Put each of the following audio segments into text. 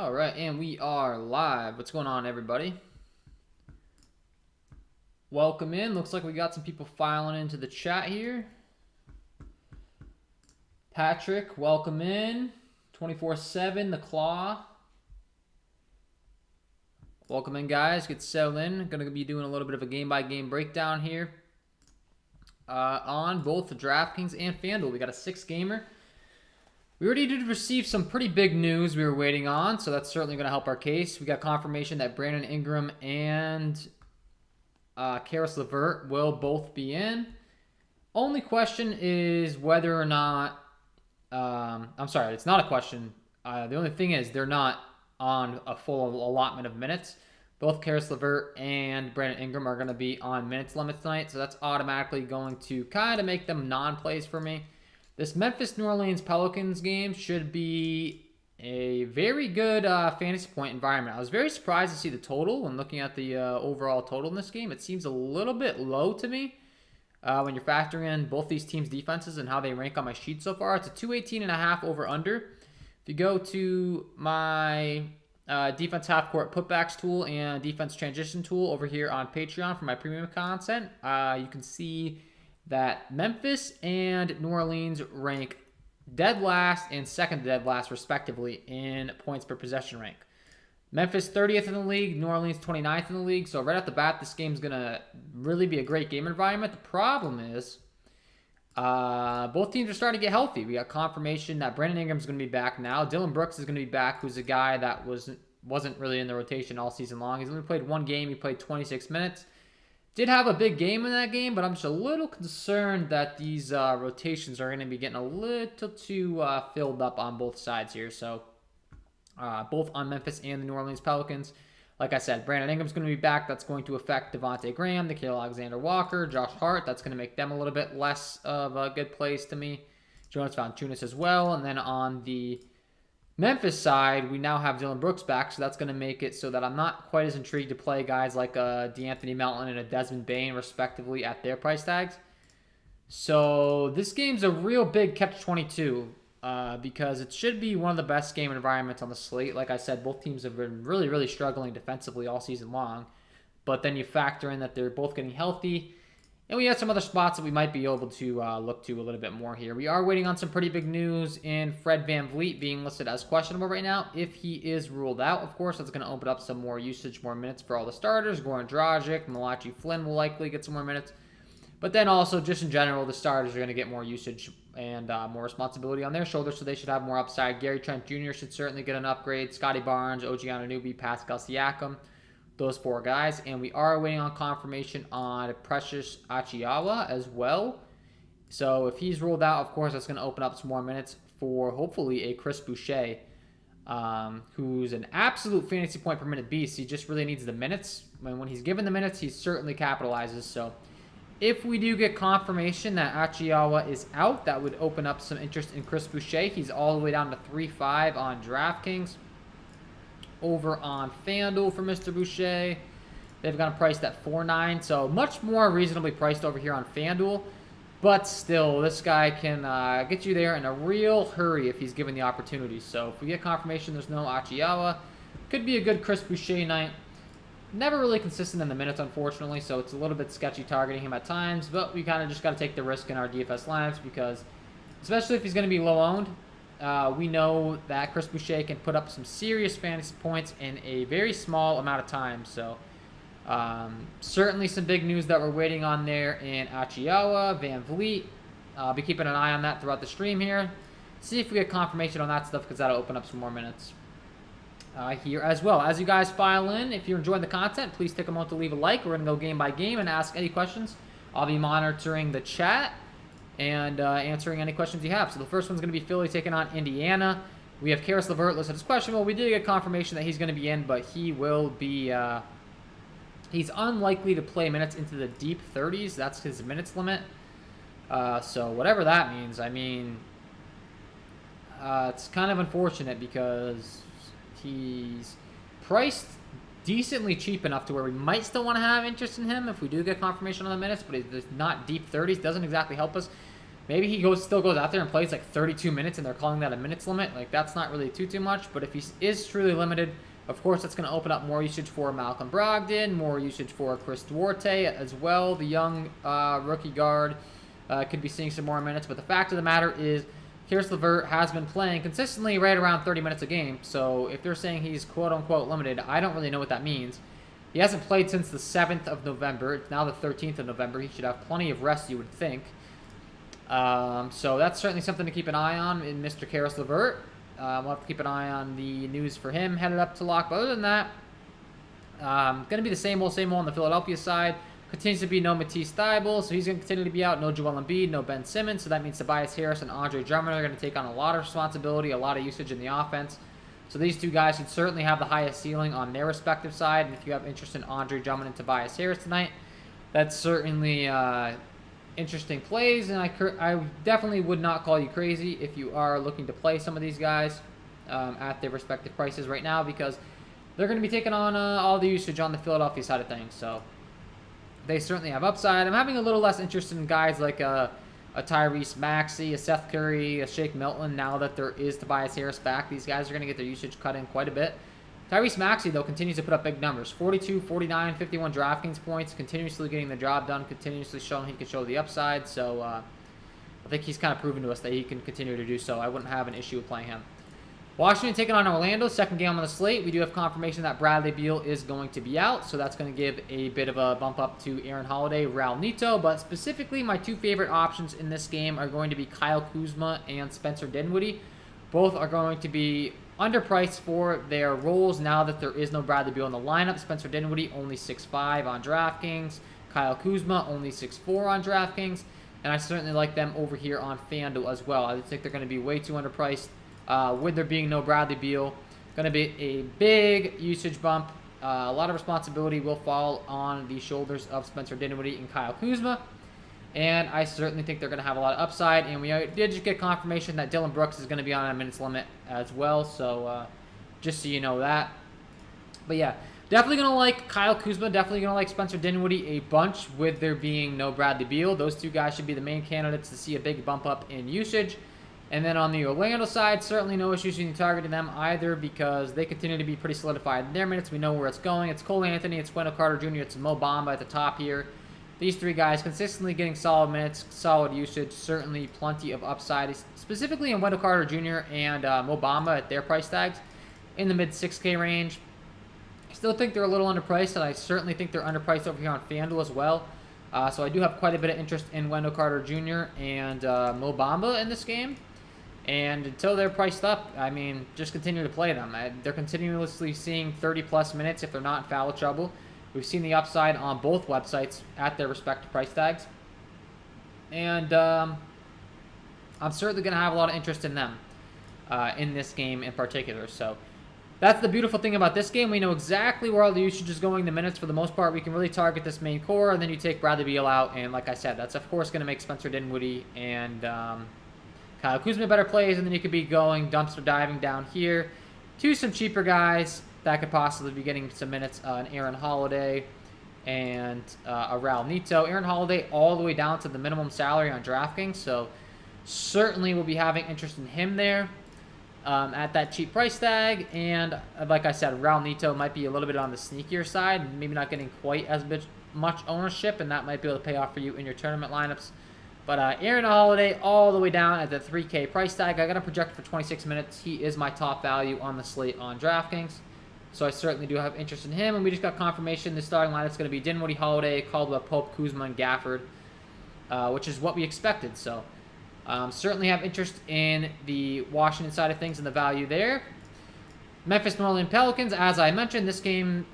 All right, and we are live. What's going on, everybody? Welcome in. Looks like we got some people filing into the chat here. Patrick, welcome in. 24/7, the Claw. Welcome in, guys. Get settled in. Going to be doing a little bit of a game-by-game breakdown here on both the DraftKings and FanDuel. We got a 6-gamer. We already did receive some pretty big news we were waiting on, so that's certainly going to help our case. We got confirmation that Brandon Ingram and Karis LeVert will both be in. Only question is whether or not... I'm sorry, it's not a question. The only thing is they're not on a full allotment of minutes. Both Karis LeVert and Brandon Ingram are going to be on minutes limits tonight, so that's automatically going to kind of make them non-plays for me. This Memphis-New Orleans Pelicans game should be a very good fantasy point environment. I was very surprised to see the total when looking at the overall total in this game. It seems a little bit low to me when you're factoring in both these teams' defenses and how they rank on my sheet so far. It's a 218.5 over-under. If you go to my defense half-court putbacks tool and defense transition tool over here on Patreon for my premium content, you can see that Memphis and New Orleans rank dead last and second dead last, respectively, in points per possession rank. Memphis 30th in the league, New Orleans 29th in the league. So right off the bat, this game's going to really be a great game environment. The problem is both teams are starting to get healthy. We got confirmation that Brandon Ingram's going to be back now. Dylan Brooks is going to be back, who's a guy that wasn't really in the rotation all season long. He's only played one game. He played 26 minutes. Did have a big game in that game, but I'm just a little concerned that these rotations are going to be getting a little too filled up on both sides here. So both on Memphis and the New Orleans Pelicans. Like I said, Brandon Ingram's going to be back. That's going to affect Devontae Graham, Nickeil Alexander-Walker, Josh Hart. That's going to make them a little bit less of a good place to me. Jonas Valanciunas as well. And then on the Memphis side, we now have Dylan Brooks back, so that's going to make it so that I'm not quite as intrigued to play guys like DeAnthony Melton and a Desmond Bane, respectively, at their price tags. So this game's a real big catch-22 because it should be one of the best game environments on the slate. Like I said, both teams have been really, really struggling defensively all season long. But then you factor in that they're both getting healthy. And we have some other spots that we might be able to look to a little bit more here. We are waiting on some pretty big news in Fred VanVleet being listed as questionable right now. If he is ruled out, of course, that's going to open up some more usage, more minutes for all the starters. Goran Dragic, Malachi Flynn will likely get some more minutes. But then also, just in general, the starters are going to get more usage and more responsibility on their shoulders, so they should have more upside. Gary Trent Jr. should certainly get an upgrade. Scotty Barnes, OG Anunoby, Pascal Siakam. Those four guys, and we are waiting on confirmation on Precious Achiuwa as well. So if he's ruled out, of course, that's going to open up some more minutes for hopefully a Chris Boucher, who's an absolute fantasy point per minute beast. He just really needs the minutes. When he's given the minutes, he certainly capitalizes. So if we do get confirmation that Achiuwa is out, that would open up some interest in Chris Boucher. He's all the way down to 3.5 on DraftKings. Over on FanDuel for Mr. Boucher, they've got him priced at 4.9, so much more reasonably priced over here on FanDuel. But still, this guy can get you there in a real hurry if he's given the opportunity. So if we get confirmation there's no Achiuwa, could be a good Chris Boucher night. Never really consistent in the minutes, unfortunately, so it's a little bit sketchy targeting him at times. But we kind of just got to take the risk in our DFS lineups because, especially if he's going to be low owned, we know that Chris Boucher can put up some serious fantasy points in a very small amount of time. So certainly some big news that we're waiting on there in Achiuwa, VanVleet. I'll be keeping an eye on that throughout the stream here. See if we get confirmation on that stuff because that'll open up some more minutes here as well. As you guys file in, if you're enjoying the content, please take a moment to leave a like. We're going to go game by game and ask any questions. I'll be monitoring the chat and answering any questions you have. So the first one's going to be Philly taking on Indiana. We have Karis LeVert listed as questionable. We did get confirmation that he's going to be in, but he will be... he's unlikely to play minutes into the deep 30s. That's his minutes limit. So whatever that means, I mean... it's kind of unfortunate because he's priced decently cheap enough to where we might still want to have interest in him if we do get confirmation on the minutes, but he's not deep 30s. Doesn't exactly help us. Maybe he still goes out there and plays like 32 minutes and they're calling that a minutes limit. Like, that's not really too much. But if he is truly limited, of course, that's going to open up more usage for Malcolm Brogdon, more usage for Chris Duarte as well. The young rookie guard could be seeing some more minutes. But the fact of the matter is, Caris LeVert has been playing consistently right around 30 minutes a game. So if they're saying he's quote-unquote limited, I don't really know what that means. He hasn't played since the 7th of November. It's now the 13th of November. He should have plenty of rest, you would think. So that's certainly something to keep an eye on in Mr. Caris LeVert. We'll have to keep an eye on the news for him headed up to lock. But other than that, going to be the same old on the Philadelphia side. Continues to be no Matisse Thybulle, so he's going to continue to be out. No Joel Embiid, no Ben Simmons. So that means Tobias Harris and Andre Drummond are going to take on a lot of responsibility, a lot of usage in the offense. So these two guys should certainly have the highest ceiling on their respective side. And if you have interest in Andre Drummond and Tobias Harris tonight, that's certainly interesting plays. And I definitely would not call you crazy if you are looking to play some of these guys at their respective prices right now, because they're going to be taking on all the usage on the Philadelphia side of things. So they certainly have upside. I'm having a little less interest in guys like a Tyrese Maxey, a Seth Curry, a Shake Milton. Now that there is Tobias Harris back, these guys are going to get their usage cut in quite a bit. Tyrese Maxey, though, continues to put up big numbers. 42, 49, 51 DraftKings points, continuously getting the job done, continuously showing he can show the upside. So I think he's kind of proven to us that he can continue to do so. I wouldn't have an issue with playing him. Washington taking on Orlando, second game on the slate. We do have confirmation that Bradley Beal is going to be out, so that's going to give a bit of a bump up to Aaron Holiday, Raul Neto. But specifically, my two favorite options in this game are going to be Kyle Kuzma and Spencer Dinwiddie. Both are going to be underpriced for their roles now that there is no Bradley Beal in the lineup. Spencer Dinwiddie only 6'5" on DraftKings. Kyle Kuzma only 6'4" on DraftKings. And I certainly like them over here on FanDuel as well. I think they're going to be way too underpriced. With there being no Bradley Beal, going to be a big usage bump. A lot of responsibility will fall on the shoulders of Spencer Dinwiddie and Kyle Kuzma. And I certainly think they're going to have a lot of upside. And we did just get confirmation that Dylan Brooks is going to be on a minutes limit as well. So just so you know that. But yeah, definitely going to like Kyle Kuzma. Definitely going to like Spencer Dinwiddie a bunch with there being no Bradley Beal. Those two guys should be the main candidates to see a big bump up in usage. And then on the Orlando side, certainly no issues in targeting them either, because they continue to be pretty solidified in their minutes. We know where it's going. It's Cole Anthony, it's Wendell Carter Jr., it's Mo Bamba at the top here. These three guys consistently getting solid minutes, solid usage, certainly plenty of upside, specifically in Wendell Carter Jr. and Mo Bamba at their price tags in the mid 6K range. I still think they're a little underpriced, and I certainly think they're underpriced over here on FanDuel as well. So I do have quite a bit of interest in Wendell Carter Jr. and Mo Bamba in this game. And until they're priced up, I mean, just continue to play them. They're continuously seeing 30-plus minutes if they're not in foul trouble. We've seen the upside on both websites at their respective price tags. And I'm certainly going to have a lot of interest in them in this game in particular. So that's the beautiful thing about this game. We know exactly where all the usage is going, the minutes for the most part. We can really target this main core, and then you take Bradley Beal out. And like I said, that's, of course, going to make Spencer Dinwiddie and Kyle Kuzma better plays, and then you could be going dumpster diving down here to some cheaper guys that could possibly be getting some minutes. An Aaron Holiday and a Raul Neto. Aaron Holiday all the way down to the minimum salary on DraftKings, so certainly we'll be having interest in him there at that cheap price tag. And like I said, Raul Neto might be a little bit on the sneakier side, maybe not getting quite as much ownership, and that might be able to pay off for you in your tournament lineups. But Aaron Holiday all the way down at the 3K price tag. I got him projected for 26 minutes. He is my top value on the slate on DraftKings. So I certainly do have interest in him. And we just got confirmation the starting lineup is going to be Dinwiddie, Holiday, Caldwell, Pope, Kuzma, and Gafford, which is what we expected. So certainly have interest in the Washington side of things and the value there. Memphis New Orleans Pelicans, as I mentioned, this game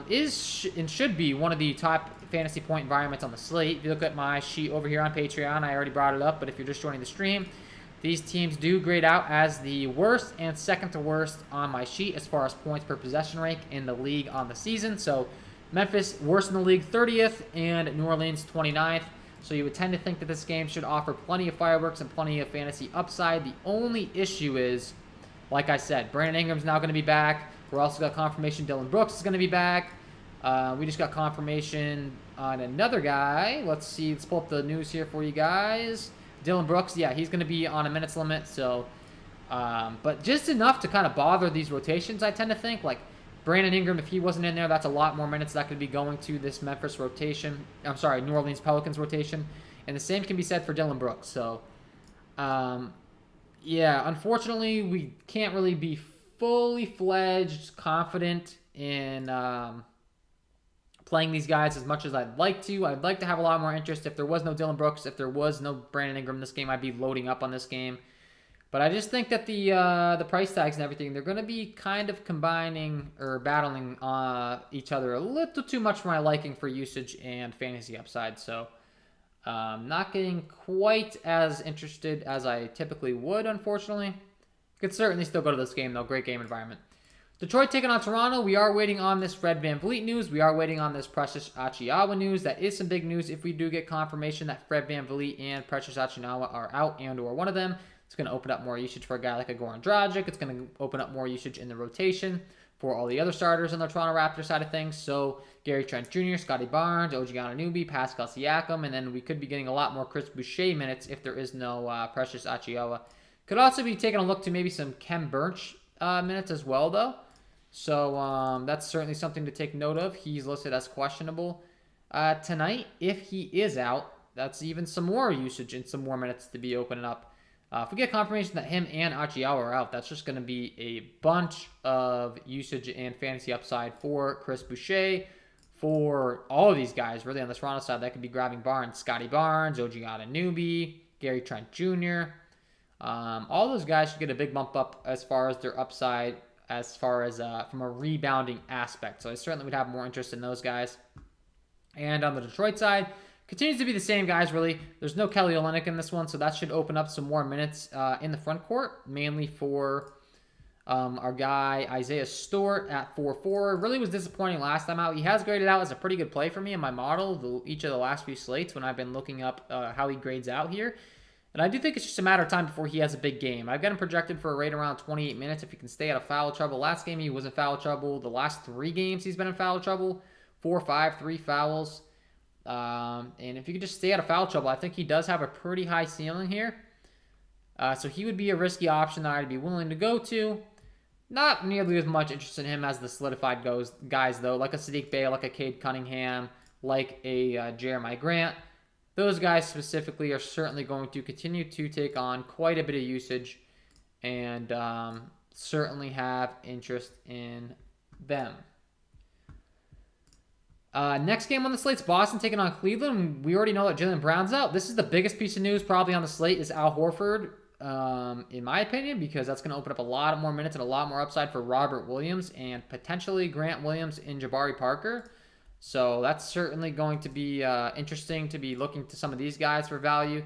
is and should be one of the top fantasy point environments on the slate. If you look at my sheet over here on Patreon, I already brought it up, but if you're just joining the stream, these teams do grade out as the worst and second to worst on my sheet as far as points per possession rank in the league on the season. So Memphis, worst in the league, 30th, and New Orleans, 29th. So you would tend to think that this game should offer plenty of fireworks and plenty of fantasy upside. The only issue is, like I said, Brandon Ingram's now going to be back. We're also got confirmation Dylan Brooks is going to be back. We just got confirmation on another guy. Let's see. Let's pull up the news here for you guys. Dylan Brooks, yeah, he's going to be on a minutes limit. So, but just enough to kind of bother these rotations, I tend to think. Like Brandon Ingram, if he wasn't in there, that's a lot more minutes that could be going to this Memphis rotation. I'm sorry, New Orleans Pelicans rotation. And the same can be said for Dylan Brooks. So, yeah, unfortunately, we can't really be fully fledged, confident in playing these guys as much as I'd like to. I'd like to have a lot more interest. If there was no Dylan Brooks, if there was no Brandon Ingram in this game, I'd be loading up on this game. But I just think that the price tags and everything, they're going to be kind of combining or battling each other a little too much for my liking for usage and fantasy upside. So not getting quite as interested as I typically would, unfortunately. Could certainly still go to this game, though. Great game environment. Detroit taking on Toronto. We are waiting on this Fred VanVleet news. We are waiting on this Precious Achiuwa news. That is some big news if we do get confirmation that Fred VanVleet and Precious Achiuwa are out and or one of them. It's going to open up more usage for a guy like a Goran Dragic. It's going to open up more usage in the rotation for all the other starters on the Toronto Raptors side of things. So Gary Trent Jr., Scotty Barnes, OG Anunoby, Pascal Siakam, and then we could be getting a lot more Chris Boucher minutes if there is no Precious Achiuwa. Could also be taking a look to maybe some Kem Birch minutes as well, though. So that's certainly something to take note of. He's listed as questionable tonight. If he is out, that's even some more usage and some more minutes to be opening up. If we get confirmation that him and Achiuwa are out, that's just going to be a bunch of usage and fantasy upside for Chris Boucher, for all of these guys, really, on the Toronto side. That could be grabbing Barnes, Scotty Barnes, OG Anunoby, Gary Trent Jr. All those guys should get a big bump up as far as their upside, as far as from a rebounding aspect. So I certainly would have more interest in those guys. And on the Detroit side, continues to be the same guys, really. There's no Kelly Olynyk in this one, so that should open up some more minutes in the front court, mainly for our guy Isaiah Stewart at 4-4. Really was disappointing last time out. He has graded out as a pretty good play for me in my model each of the last few slates when I've been looking up how he grades out here. And I do think it's just a matter of time before he has a big game. I've got him projected for a rate around 28 minutes if he can stay out of foul trouble. Last game, he was in foul trouble. The last 3 games, he's been in foul trouble. 4, 5, 3 fouls. And if you could just stay out of foul trouble, I think he does have a pretty high ceiling here. So he would be a risky option that I'd be willing to go to. Not nearly as much interest in him as the solidified guys, though, like a Sadiq Bey, like a Cade Cunningham, like a Jeremiah Grant. Those guys specifically are certainly going to continue to take on quite a bit of usage and certainly have interest in them. Next game on the slate's Boston taking on Cleveland. We already know that Jaylen Brown's out. This is the biggest piece of news probably on the slate is Al Horford, in my opinion, because that's going to open up a lot more minutes and a lot more upside for Robert Williams and potentially Grant Williams and Jabari Parker. So that's certainly going to be interesting to be looking to some of these guys for value.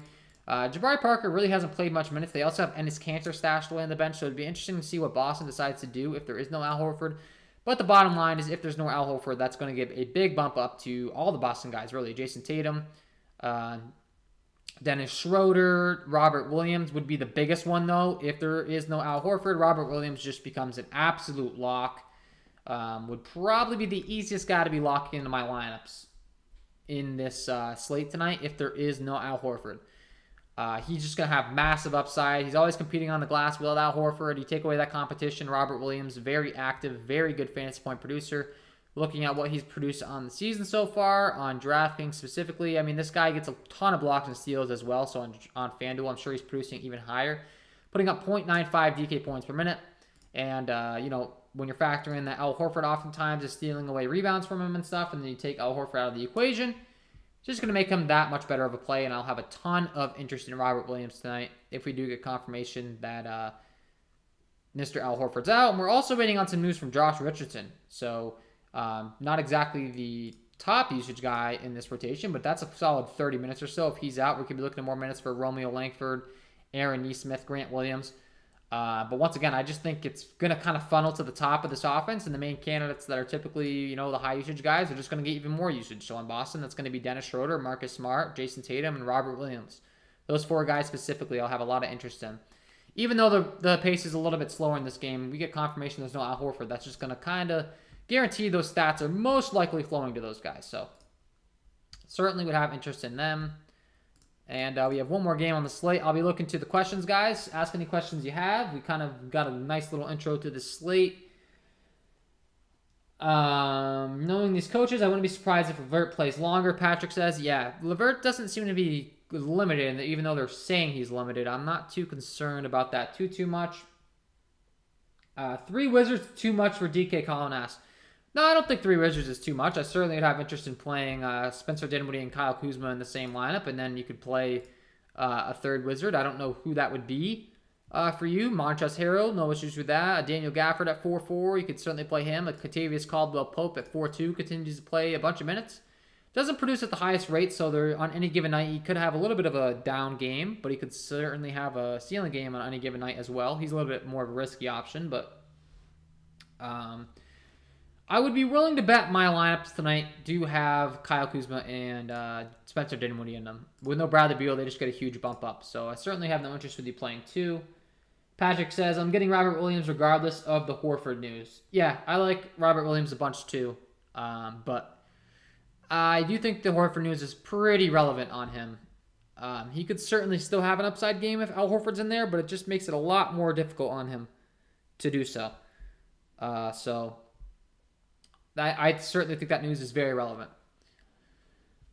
Jabari Parker really hasn't played much minutes. They also have Enes Kanter stashed away on the bench, so it'd be interesting to see what Boston decides to do if there is no Al Horford. But the bottom line is if there's no Al Horford, that's going to give a big bump up to all the Boston guys, really. Jason Tatum, Dennis Schroeder, Robert Williams would be the biggest one, though. If there is no Al Horford, Robert Williams just becomes an absolute lock. Would probably be the easiest guy to be locking into my lineups in this slate tonight if there is no Al Horford. He's just going to have massive upside. He's always competing on the glass without Al Horford. You take away that competition, Robert Williams, very active, very good fantasy point producer. Looking at what he's produced on the season so far, on DraftKings specifically, I mean, this guy gets a ton of blocks and steals as well, so on FanDuel, I'm sure he's producing even higher. Putting up 0.95 DK points per minute. And, when you're factoring in that Al Horford oftentimes is stealing away rebounds from him and stuff, and then you take Al Horford out of the equation, it's just going to make him that much better of a play, and I'll have a ton of interest in Robert Williams tonight if we do get confirmation that Mr. Al Horford's out. And we're also waiting on some news from Josh Richardson. So not exactly the top usage guy in this rotation, but that's a solid 30 minutes or so. If he's out, we could be looking at more minutes for Romeo Langford, Aaron Nesmith, Grant Williams. But once again, I just think it's going to kind of funnel to the top of this offense, and the main candidates that are typically, the high usage guys are just going to get even more usage. So in Boston, that's going to be Dennis Schroeder, Marcus Smart, Jason Tatum, and Robert Williams. Those 4 guys specifically I'll have a lot of interest in. Even though the pace is a little bit slower in this game, we get confirmation there's no Al Horford. That's just going to kind of guarantee those stats are most likely flowing to those guys. So certainly would have interest in them. And we have one more game on the slate. I'll be looking to the questions, guys. Ask any questions you have. We kind of got a nice little intro to the slate. Knowing these coaches, I wouldn't be surprised if Levert plays longer. Patrick says, yeah, Levert doesn't seem to be limited, even though they're saying he's limited. I'm not too concerned about that too much. 3 Wizards too much for DK Colin asks. No, I don't think 3 Wizards is too much. I certainly would have interest in playing Spencer Dinwiddie and Kyle Kuzma in the same lineup, and then you could play a 3rd Wizard. I don't know who that would be for you. Montrezl Harrell, no issues with that. Daniel Gafford at 4-4, you could certainly play him. Kentavious Caldwell-Pope at 4-2 continues to play a bunch of minutes. Doesn't produce at the highest rate, so on any given night, he could have a little bit of a down game, but he could certainly have a ceiling game on any given night as well. He's a little bit more of a risky option, but I would be willing to bet my lineups tonight do have Kyle Kuzma and Spencer Dinwiddie in them. With no Bradley Beal, they just get a huge bump up, so I certainly have no interest with you playing 2. Patrick says, I'm getting Robert Williams regardless of the Horford news. Yeah, I like Robert Williams a bunch too, but I do think the Horford news is pretty relevant on him. He could certainly still have an upside game if Al Horford's in there, but it just makes it a lot more difficult on him to do so. So I certainly think that news is very relevant.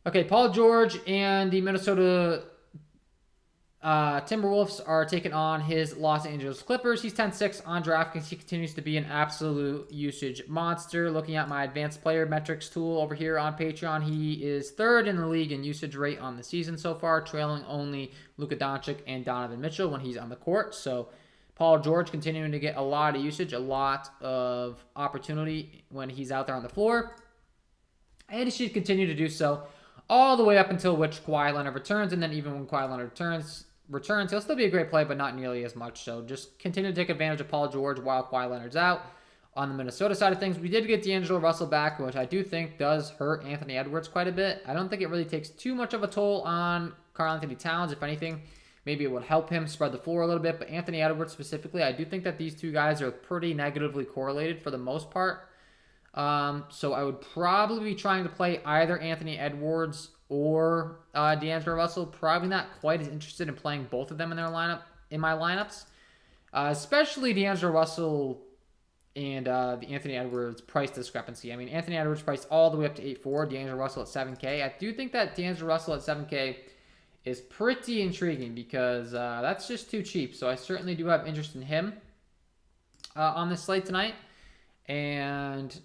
Okay, Paul George and the Minnesota Timberwolves are taking on his Los Angeles Clippers. He's 10-6 on DraftKings. He continues to be an absolute usage monster. Looking at my advanced player metrics tool over here on Patreon, he is 3rd in the league in usage rate on the season so far, trailing only Luka Doncic and Donovan Mitchell when he's on the court. So Paul George continuing to get a lot of usage, a lot of opportunity when he's out there on the floor. And he should continue to do so all the way up until which Kawhi Leonard returns. And then even when Kawhi Leonard returns, he'll still be a great play, but not nearly as much. So just continue to take advantage of Paul George while Kawhi Leonard's out. On the Minnesota side of things, we did get D'Angelo Russell back, which I do think does hurt Anthony Edwards quite a bit. I don't think it really takes too much of a toll on Karl Anthony Towns. If anything, maybe it would help him spread the floor a little bit. But Anthony Edwards specifically, I do think that these two guys are pretty negatively correlated for the most part. So I would probably be trying to play either Anthony Edwards or D'Angelo Russell. Probably not quite as interested in playing both of them in my lineups. Especially D'Angelo Russell and the Anthony Edwards price discrepancy. I mean, Anthony Edwards priced all the way up to 8.4, D'Angelo Russell at 7K. I do think that D'Angelo Russell at 7K is pretty intriguing because that's just too cheap. So I certainly do have interest in him on this slate tonight. And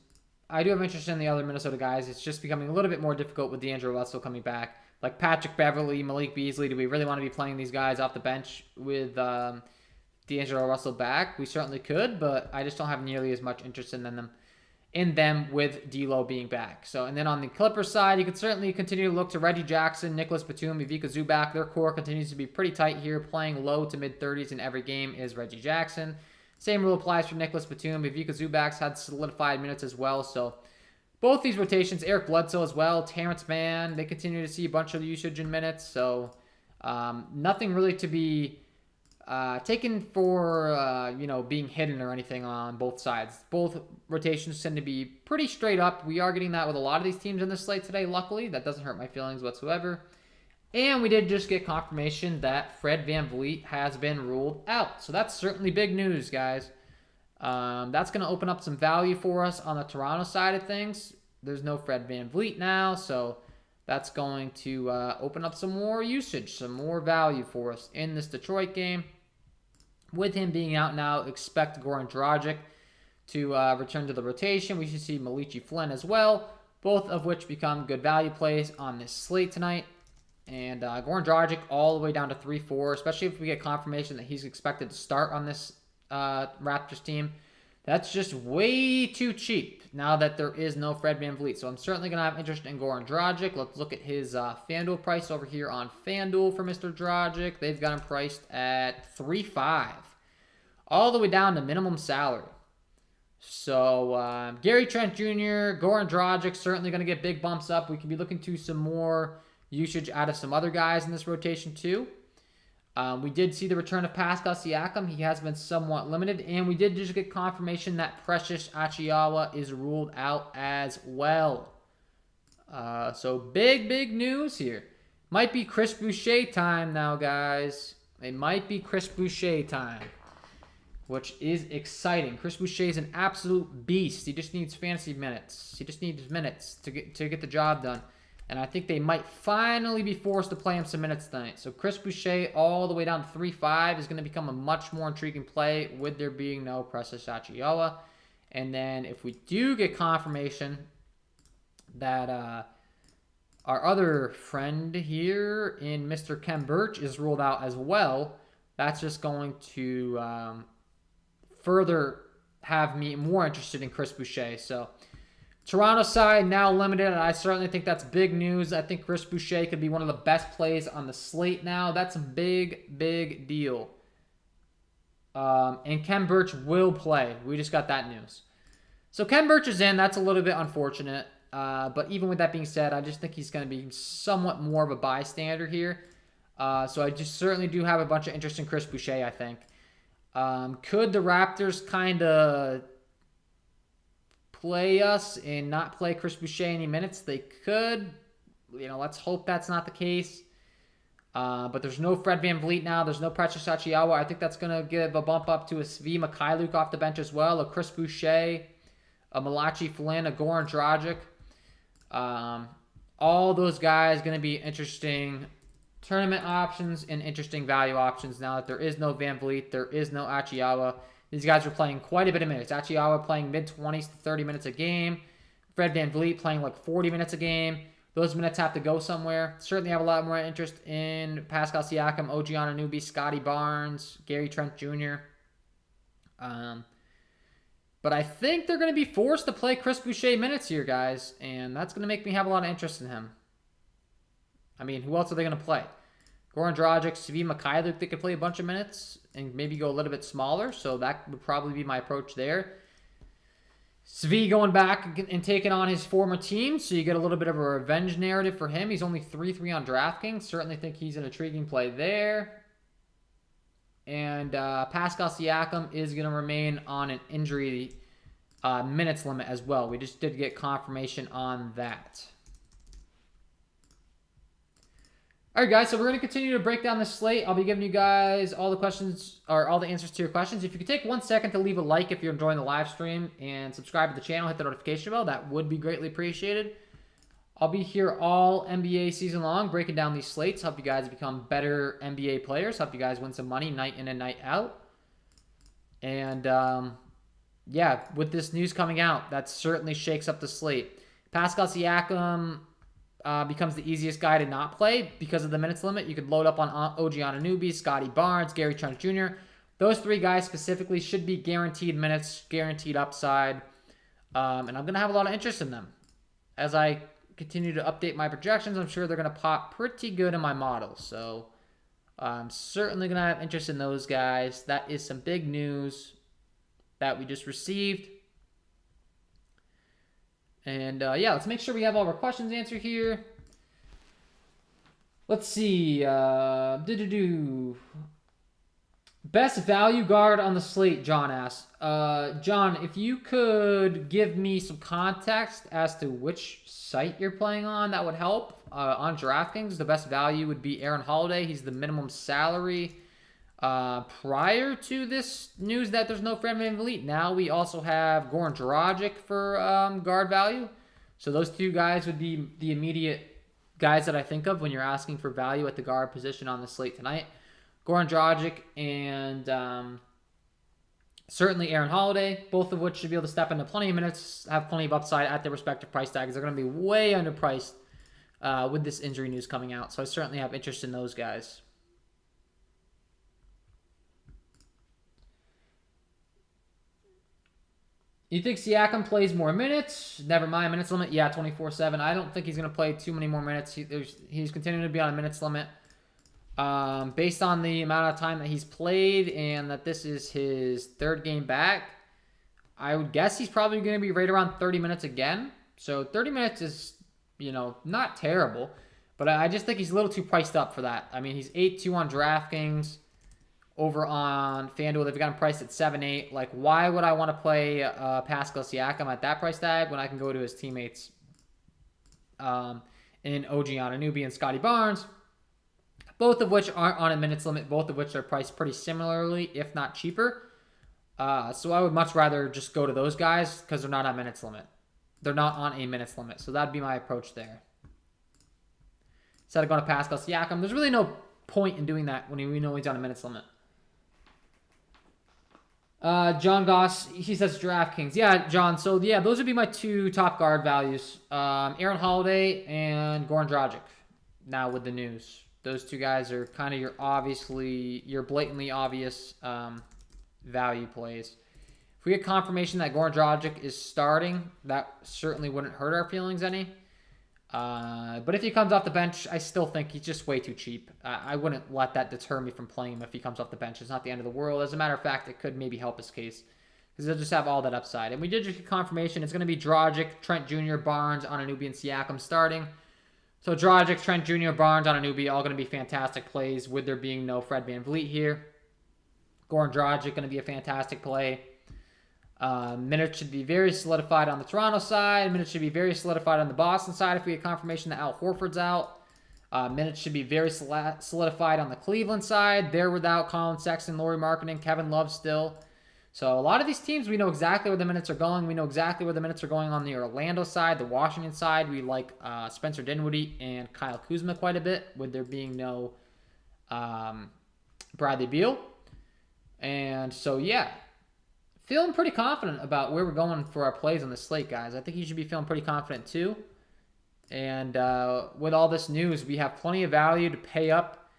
I do have interest in the other Minnesota guys. It's just becoming a little bit more difficult with D'Angelo Russell coming back. Like Patrick Beverley, Malik Beasley, do we really want to be playing these guys off the bench with D'Angelo Russell back? We certainly could, but I just don't have nearly as much interest in them with D'Lo being back. So, and then on the Clippers side, you could certainly continue to look to Reggie Jackson, Nicholas Batum, Ivica Zubac. Their core continues to be pretty tight here. Playing low to mid-30s in every game is Reggie Jackson. Same rule applies for Nicholas Batum. Ivica Zubac's had solidified minutes as well. So both these rotations, Eric Bledsoe as well, Terrence Mann, they continue to see a bunch of usage in minutes. So nothing really to be taken for being hidden or anything on both sides. Both rotations tend to be pretty straight up. We are getting that with a lot of these teams in this slate today, luckily. That doesn't hurt my feelings whatsoever. And we did just get confirmation that Fred VanVleet has been ruled out. So that's certainly big news, guys. That's going to open up some value for us on the Toronto side of things. There's no Fred VanVleet now, so that's going to open up some more usage, some more value for us in this Detroit game. With him being out now, expect Goran Dragic to return to the rotation. We should see Malichi Flynn as well, both of which become good value plays on this slate tonight. And Goran Dragic all the way down to 3-4, especially if we get confirmation that he's expected to start on this Raptors team. That's just way too cheap now that there is no Fred VanVleet. So I'm certainly going to have interest in Goran Dragic. Let's look at his FanDuel price over here on FanDuel for Mr. Dragic. They've got him priced at 3.5, all the way down to minimum salary. So Gary Trent Jr., Goran Dragic certainly going to get big bumps up. We could be looking to some more usage out of some other guys in this rotation too. We did see the return of Pascal Siakam. He has been somewhat limited. And we did just get confirmation that Precious Achiuwa is ruled out as well. So big news here. Might be Chris Boucher time now, guys. It might be Chris Boucher time, which is exciting. Chris Boucher is an absolute beast. He just needs fantasy minutes. He just needs minutes to get the job done. And I think they might finally be forced to play him some minutes tonight. So Chris Boucher all the way down to 3.5 is going to become a much more intriguing play with there being no Precious Achiuwa. And then if we do get confirmation that our other friend here in Mr. Ken Birch is ruled out as well, that's just going to further have me more interested in Chris Boucher. So Toronto side now limited, and I certainly think that's big news. I think Chris Boucher could be one of the best plays on the slate now. That's a big, big deal. And Ken Birch will play. We just got that news. So Ken Birch is in. That's a little bit unfortunate. But even with that being said, I just think he's going to be somewhat more of a bystander here. So I just certainly do have a bunch of interest in Chris Boucher, I think. Could the Raptors kind of play us and not play Chris Boucher any minutes? They could. Let's hope that's not the case. But there's no Fred VanVleet now. There's no Precious Achiuwa. I think that's going to give a bump up to a Svi Mikhailuk off the bench as well. A Chris Boucher, a Malachi Flynn, a Goran Dragic. All those guys going to be interesting tournament options and interesting value options now that there is no VanVleet, there is no Achiuwa. These guys are playing quite a bit of minutes. Achiuwa playing mid-20s to 30 minutes a game. Fred VanVleet playing like 40 minutes a game. Those minutes have to go somewhere. Certainly have a lot more interest in Pascal Siakam, OG Anunoby, Scotty Barnes, Gary Trent Jr. But I think they're going to be forced to play Chris Boucher minutes here, guys. And that's going to make me have a lot of interest in him. I mean, who else are they going to play? Goran Dragic, Svi Mikhailuk, they could play a bunch of minutes and maybe go a little bit smaller. So that would probably be my approach there. Svi going back and taking on his former team. So you get a little bit of a revenge narrative for him. He's only 3-3 on DraftKings. Certainly think he's an intriguing play there. And Pascal Siakam is going to remain on an injury minutes limit as well. We just did get confirmation on that. All right, guys, so we're going to continue to break down the slate. I'll be giving you guys all the questions or all the answers to your questions. If you could take 1 second to leave a like if you're enjoying the live stream and subscribe to the channel, hit the notification bell, that would be greatly appreciated. I'll be here all NBA season long breaking down these slates, help you guys become better NBA players, help you guys win some money night in and night out. And yeah, with this news coming out, that certainly shakes up the slate. Pascal Siakam becomes the easiest guy to not play because of the minutes limit. You could load up on OG Anunoby, Scotty Barnes, Gary Trent Jr. Those three guys specifically should be guaranteed minutes, guaranteed upside. And I'm going to have a lot of interest in them. As I continue to update my projections, I'm sure they're going to pop pretty good in my model. So I'm certainly going to have interest in those guys. That is some big news that we just received. And yeah, let's make sure we have all our questions answered here. Let's see. Best value guard on the slate, John asks. John, if you could give me some context as to which site you're playing on, that would help. On DraftKings, the best value would be Aaron Holiday. He's the minimum salary. Prior to this news that there's no Fred VanVleet, now we also have Goran Dragic for guard value. So those two guys would be the immediate guys that I think of when you're asking for value at the guard position on the slate tonight. Goran Dragic and certainly Aaron Holiday, both of which should be able to step into plenty of minutes, have plenty of upside at their respective price tags. They're going to be way underpriced with this injury news coming out. So I certainly have interest in those guys. You think Siakam plays more minutes? Never mind, minutes limit. Yeah, 24/7. I don't think he's going to play too many more minutes. He's continuing to be on a minutes limit. Based on the amount of time that he's played and that this is his third game back, I would guess he's probably going to be right around 30 minutes again. So 30 minutes is, not terrible. But I just think he's a little too priced up for that. I mean, he's 8-2 on DraftKings. Over on FanDuel, they've got him priced at 7-8. Like, why would I want to play Pascal Siakam at that price tag when I can go to his teammates in OG Anunoby and Scotty Barnes both of which aren't on a minutes limit, both of which are priced pretty similarly, if not cheaper. So I would much rather just go to those guys because they're not on minutes limit. They're not on a minutes limit. So that'd be my approach there. Instead of going to Pascal Siakam, there's really no point in doing that when we know he's on a minutes limit. John Goss, he says DraftKings. Yeah, John. So, yeah, those would be my two top guard values. Aaron Holiday and Goran Dragic. Now with the news. Those two guys are kind of your blatantly obvious value plays. If we get confirmation that Goran Dragic is starting, that certainly wouldn't hurt our feelings any. But if he comes off the bench, I still think he's just way too cheap. I wouldn't let that deter me from playing him if he comes off the bench. It's not the end of the world. As a matter of fact, it could maybe help his case because they'll just have all that upside. And we did just get confirmation. It's going to be Dragic, Trent Jr., Barnes, Anunoby, and Siakam starting. So Dragic, Trent Jr., Barnes, Anunoby, all going to be fantastic plays with there being no Fred VanVleet here. Goran Dragic going to be a fantastic play. Minutes should be very solidified on the Toronto side. Minutes should be very solidified on the Boston side if we get confirmation that Al Horford's out. Minutes should be very solidified on the Cleveland side. They're without Colin Sexton, Lauri Markkanen, Kevin Love still. So a lot of these teams, we know exactly where the minutes are going. We know exactly where the minutes are going on the Orlando side. The Washington side, we like Spencer Dinwiddie and Kyle Kuzma quite a bit, with there being no Bradley Beal. And so, yeah. Feeling pretty confident about where we're going for our plays on the slate, guys. I think you should be feeling pretty confident too. And with all this news, we have plenty of value to pay up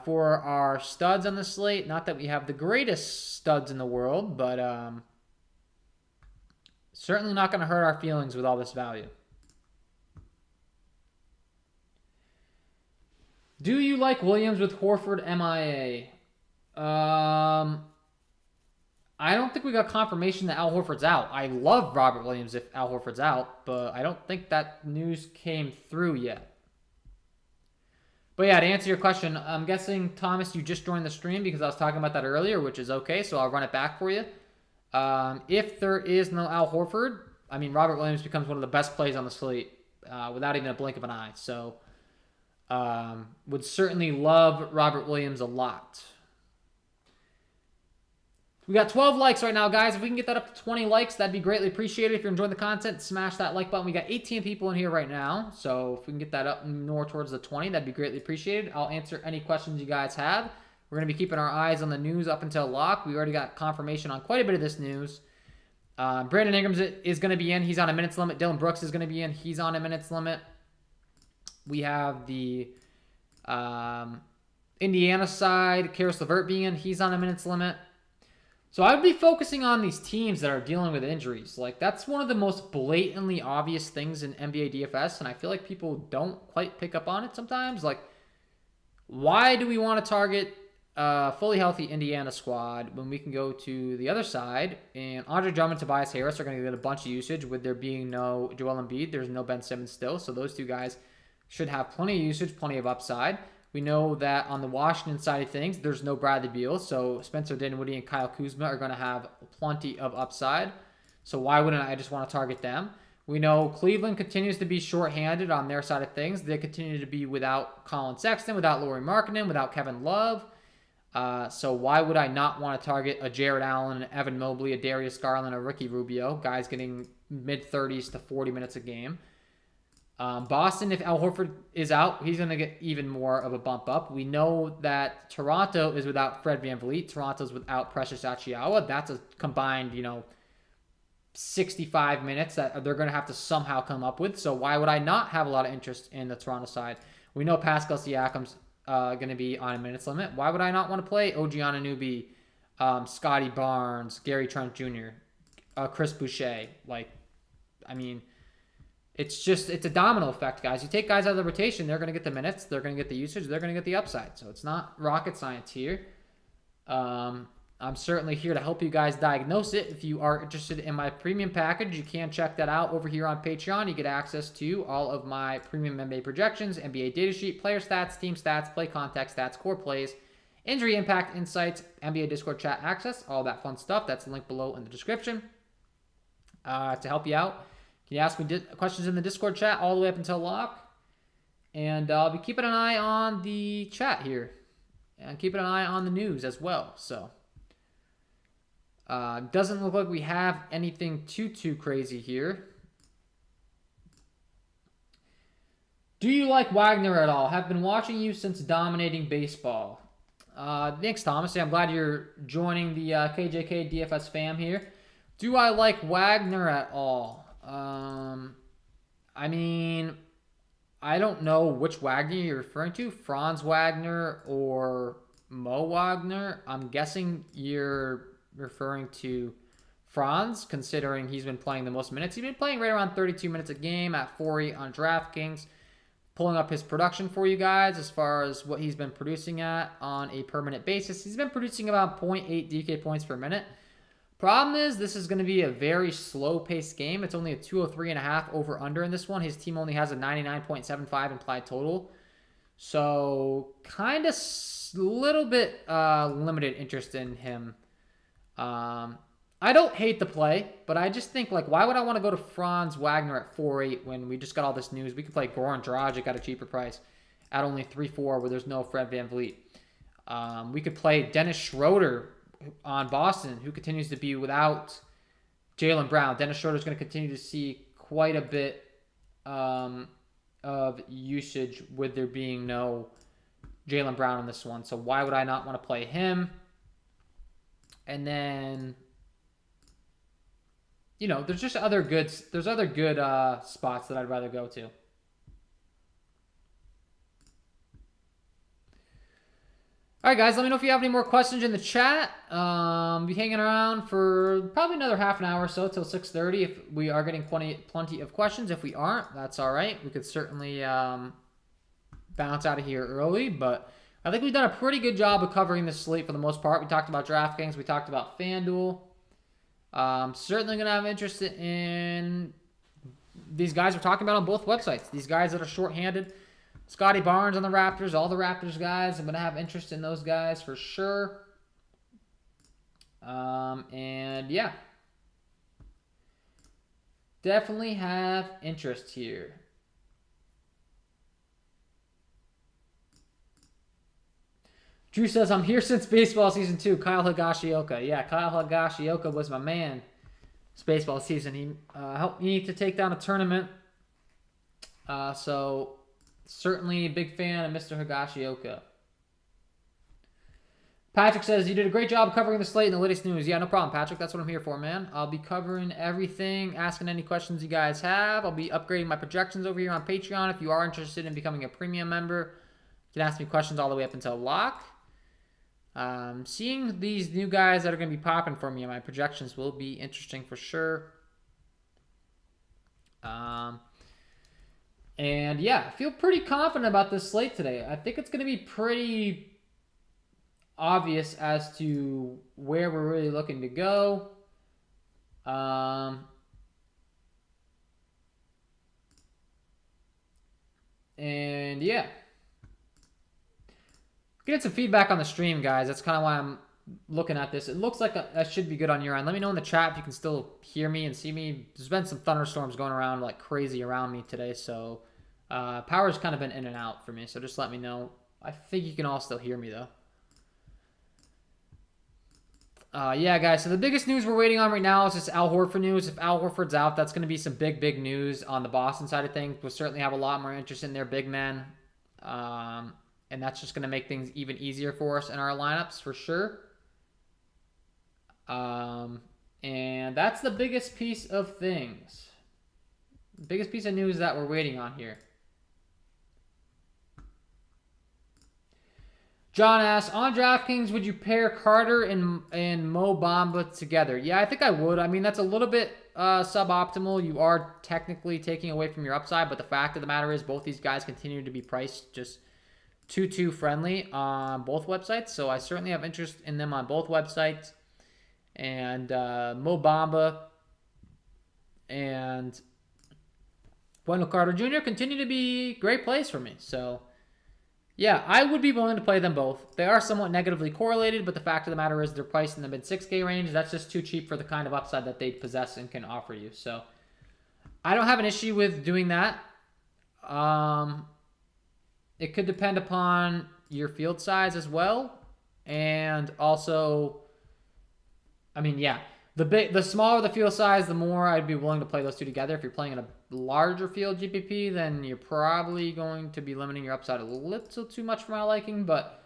for our studs on the slate. Not that we have the greatest studs in the world, but certainly not going to hurt our feelings with all this value. Do you like Williams with Horford MIA? I don't think we got confirmation that Al Horford's out. I love Robert Williams if Al Horford's out, but I don't think that news came through yet. But yeah, to answer your question, I'm guessing, Thomas, you just joined the stream because I was talking about that earlier, which is okay, so I'll run it back for you. If there is no Al Horford, I mean, Robert Williams becomes one of the best plays on the slate without even a blink of an eye. So would certainly love Robert Williams a lot. We got 12 likes right now, guys. If we can get that up to 20 likes, that'd be greatly appreciated. If you're enjoying the content, smash that like button. We got 18 people in here right now. So if we can get that up more towards the 20, that'd be greatly appreciated. I'll answer any questions you guys have. We're going to be keeping our eyes on the news up until lock. We already got confirmation on quite a bit of this news. Brandon Ingram is going to be in. He's on a minutes limit. Dylan Brooks is going to be in. He's on a minutes limit. We have the Indiana side. Karis LeVert being in. He's on a minutes limit. So I would be focusing on these teams that are dealing with injuries. Like, that's one of the most blatantly obvious things in NBA DFS, and I feel like people don't quite pick up on it sometimes. Like, why do we want to target a fully healthy Indiana squad when we can go to the other side and Andre Drummond and Tobias Harris are going to get a bunch of usage with there being no Joel Embiid. There's no Ben Simmons still, so those two guys should have plenty of usage, plenty of upside. We know that on the Washington side of things, there's no Bradley Beal, so Spencer Dinwiddie and Kyle Kuzma are going to have plenty of upside. So why wouldn't I just want to target them? We know Cleveland continues to be shorthanded on their side of things. They continue to be without Colin Sexton, without Lauri Markkanen, without Kevin Love. So why would I not want to target a Jared Allen, an Evan Mobley, a Darius Garland, a Ricky Rubio, guys getting mid-30s to 40 minutes a game? Boston, if Al Horford is out, he's going to get even more of a bump up. We know that Toronto is without Fred VanVleet. Toronto's without Precious Achiuwa. That's a combined, 65 minutes that they're going to have to somehow come up with. So why would I not have a lot of interest in the Toronto side? We know Pascal Siakam's going to be on a minutes limit. Why would I not want to play OG Anunoby, Scotty Barnes, Gary Trent Jr., Chris Boucher? It's a domino effect, guys. You take guys out of the rotation, they're going to get the minutes, they're going to get the usage, they're going to get the upside. So it's not rocket science here. I'm certainly here to help you guys diagnose it. If you are interested in my premium package, you can check that out over here on Patreon. You get access to all of my premium NBA projections, NBA data sheet, player stats, team stats, play context stats, core plays, injury impact insights, NBA Discord chat access, all that fun stuff. That's linked below in the description to help you out. You can ask me questions in the Discord chat all the way up until lock. And I'll be keeping an eye on the chat here. And keeping an eye on the news as well. So, doesn't look like we have anything too crazy here. Do you like Wagner at all? Have been watching you since dominating baseball. Thanks, Thomas. I'm glad you're joining the KJK DFS fam here. Do I like Wagner at all? I mean, I don't know which Wagner you're referring to, Franz Wagner or Mo Wagner. I'm guessing you're referring to Franz, considering he's been playing the most minutes. He's been playing right around 32 minutes a game at 4.8 on DraftKings. Pulling up his production for you guys as far as what he's been producing at on a per minute basis. He's been producing about 0.8 DK points per minute. Problem is, this is going to be a very slow-paced game. It's only a 203.5 over-under in this one. His team only has a 99.75 implied total. So, kind of little bit limited interest in him. I don't hate the play, but I just think, like, why would I want to go to Franz Wagner at 4.8 when we just got all this news? We could play Goran Dragic at a cheaper price at only 3.4 where there's no Fred VanVleet. We could play Dennis Schroeder on Boston, who continues to be without Jaylen Brown. Dennis Schroeder is going to continue to see quite a bit of usage with there being no Jaylen Brown in this one. So why would I not want to play him? And then, you know, there's just other good spots that I'd rather go to. All right, guys, let me know if you have any more questions in the chat. Be hanging around for probably another half an hour or so till 6:30 if we are getting plenty of questions. If we aren't, that's all right. We could certainly bounce out of here early, but I think we've done a pretty good job of covering this slate for the most part. We talked about DraftKings. We talked about FanDuel. Certainly going to have interest in these guys we're talking about on both websites. These guys that are shorthanded. Scotty Barnes on the Raptors, all the Raptors guys. I'm going to have interest in those guys for sure. And yeah. Definitely have interest here. Drew says, I'm here since baseball season 2. Kyle Higashioka. Yeah, Kyle Higashioka was my man. It's baseball season. He helped me to take down a tournament. So, certainly a big fan of Mr. Higashioka. Patrick says, you did a great job covering the slate and the latest news. Yeah, no problem, Patrick. That's what I'm here for, man. I'll be covering everything, asking any questions you guys have. I'll be upgrading my projections over here on Patreon. If you are interested in becoming a premium member, you can ask me questions all the way up until lock. Seeing these new guys that are going to be popping for me in my projections will be interesting for sure. And yeah, I feel pretty confident about this slate today. I think it's going to be pretty obvious as to where we're really looking to go. And yeah. Get some feedback on the stream, guys. That's kind of why I'm looking at this. It looks like that should be good on your end. Let me know in the chat if you can still hear me and see me. There's been some thunderstorms going around like crazy around me today, so power's kind of been in and out for me, so just let me know. I think you can all still hear me, though. Yeah, guys, so the biggest news we're waiting on right now is just Al Horford news. If Al Horford's out, that's going to be some big news on the Boston side of things. We'll certainly have a lot more interest in their big men. And that's just going to make things even easier for us in our lineups for sure. And that's the biggest piece of things. The biggest piece of news that we're waiting on here. John asks, on DraftKings, would you pair Carter and Mo Bamba together? Yeah, I think I would. I mean, that's a little bit suboptimal. You are technically taking away from your upside, but the fact of the matter is both these guys continue to be priced just too friendly on both websites, so I certainly have interest in them on both websites. And Mo Bamba and Wendell Carter Jr. continue to be great plays for me. So, yeah, I would be willing to play them both. They are somewhat negatively correlated, but the fact of the matter is they're priced in the mid-6K range. That's just too cheap for the kind of upside that they possess and can offer you. So, I don't have an issue with doing that. it could depend upon your field size as well. And also, I mean, yeah, the smaller the field size, the more I'd be willing to play those two together. If you're playing in a larger field GPP, then you're probably going to be limiting your upside a little too much for my liking. But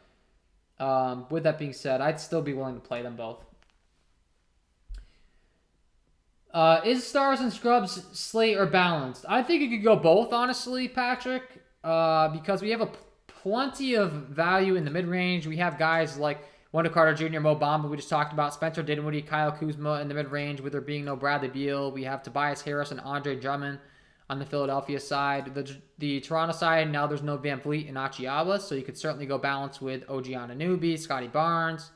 with that being said, I'd still be willing to play them both. Is Stars and Scrubs slate or balanced? I think it could go both, honestly, Patrick, because we have plenty of value in the mid-range. We have guys like Wendell Carter Jr., Mo Bamba, we just talked about, Spencer Dinwiddie, Kyle Kuzma in the mid-range, with there being no Bradley Beal. We have Tobias Harris and Andre Drummond on the Philadelphia side. The Toronto side, now there's no Van Vliet and Achiaba, so you could certainly go balance with OG Anunoby, Scotty Barnes,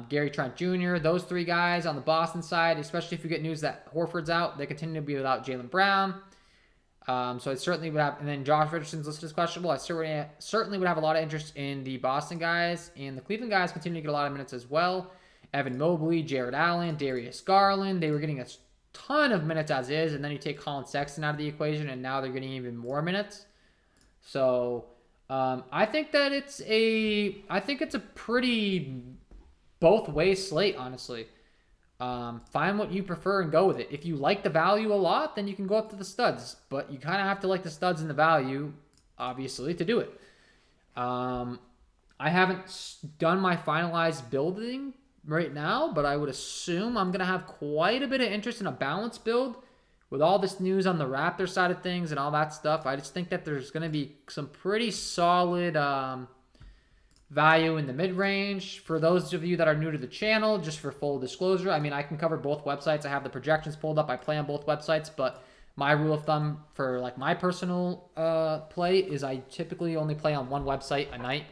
Gary Trent Jr., those three guys on the Boston side, especially if you get news that Horford's out. They continue to be without Jaylen Brown. So I certainly would have, and then Josh Richardson's listed as questionable. I certainly would have a lot of interest in the Boston guys, and the Cleveland guys continue to get a lot of minutes as well. Evan Mobley, Jared Allen, Darius Garland, they were getting a ton of minutes as is, and then you take Colin Sexton out of the equation, and now they're getting even more minutes. So I think it's a pretty both ways slate, honestly. Find what you prefer and go with it. If you like the value a lot, then you can go up to the studs. But you kind of have to like the studs and the value, obviously, to do it. I haven't done my finalized building right now, but I would assume I'm going to have quite a bit of interest in a balanced build with all this news on the Raptor side of things and all that stuff. I just think that there's going to be some pretty solid value in the mid-range. For those of you that are new to the channel, just for full disclosure, I mean, I can cover both websites. I have the projections pulled up. I play on both websites, but my rule of thumb for like my personal play is I typically only play on one website a night,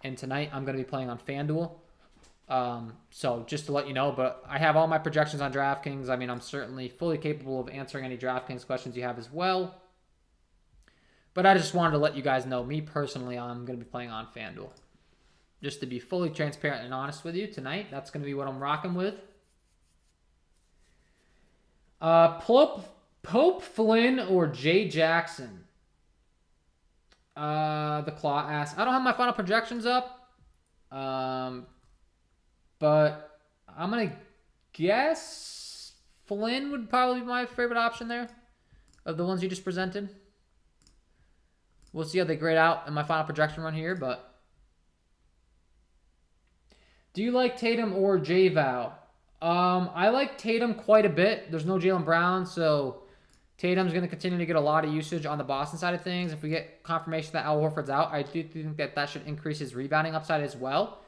and tonight I'm going to be playing on FanDuel. So just to let you know, but I have all my projections on DraftKings. I mean, I'm certainly fully capable of answering any DraftKings questions you have as well. But I just wanted to let you guys know, me personally, I'm going to be playing on FanDuel. Just to be fully transparent and honest with you tonight, that's going to be what I'm rocking with. Pope Flynn or Jay Jackson? The Claw asks. I don't have my final projections up. But I'm going to guess Flynn would probably be my favorite option there of the ones you just presented. We'll see how they grade out in my final projection run here, but do you like Tatum or J-Val? I like Tatum quite a bit. There's no Jaylen Brown, so Tatum's going to continue to get a lot of usage on the Boston side of things. If we get confirmation that Al Horford's out, I do think that should increase his rebounding upside as well.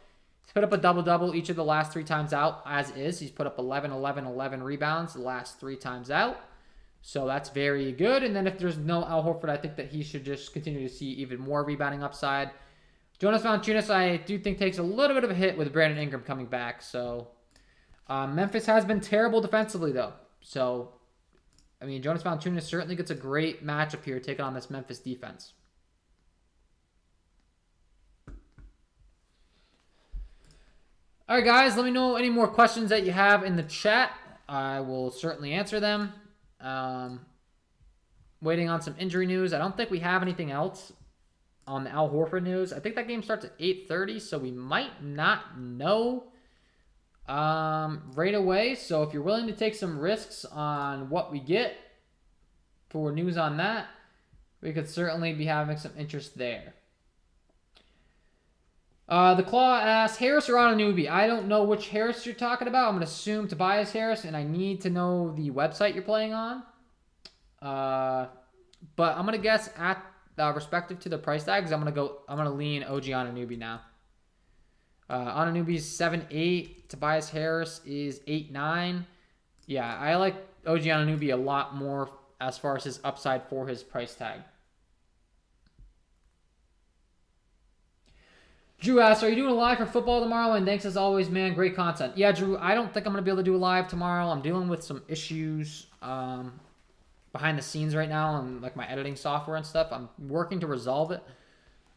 He's put up a double-double each of the last 3 times out, as is. He's put up 11, 11, 11 rebounds the last 3 times out. So that's very good. And then if there's no Al Horford, I think that he should just continue to see even more rebounding upside. Jonas Valanciunas, I do think, takes a little bit of a hit with Brandon Ingram coming back. So Memphis has been terrible defensively, though. So, I mean, Jonas Valanciunas certainly gets a great matchup here taking on this Memphis defense. All right, guys, let me know any more questions that you have in the chat. I will certainly answer them. Waiting on some injury news. I don't think we have anything else on the Al Horford news. I think that game starts at 8:30, so we might not know right away. So if you're willing to take some risks on what we get for news on that, we could certainly be having some interest there. The Claw asks, Harris or Anunoby? I don't know which Harris you're talking about. I'm going to assume Tobias Harris, and I need to know the website you're playing on. But I'm going to guess at respective to the price tags, I'm going to lean OG Anunoby now. Anunoby's 7.8. Tobias Harris is 8.9. Yeah, I like OG Anunoby a lot more as far as his upside for his price tag. Drew asks, are you doing a live for football tomorrow? And thanks as always, man. Great content. Yeah, Drew, I don't think I'm going to be able to do a live tomorrow. I'm dealing with some issues behind the scenes right now on like my editing software and stuff. I'm working to resolve it.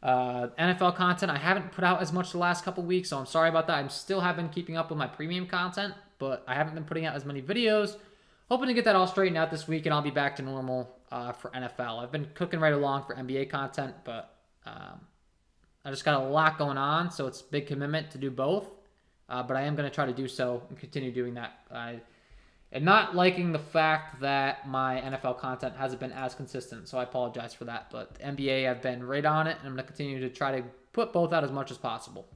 NFL content, I haven't put out as much the last couple weeks, so I'm sorry about that. I still have been keeping up with my premium content, but I haven't been putting out as many videos. Hoping to get that all straightened out this week, and I'll be back to normal for NFL. I've been cooking right along for NBA content, but I just got a lot going on, so it's a big commitment to do both. But I am going to try to do so and continue doing that. And not liking the fact that my NFL content hasn't been as consistent, so I apologize for that. But the NBA, I've been right on it, and I'm going to continue to try to put both out as much as possible.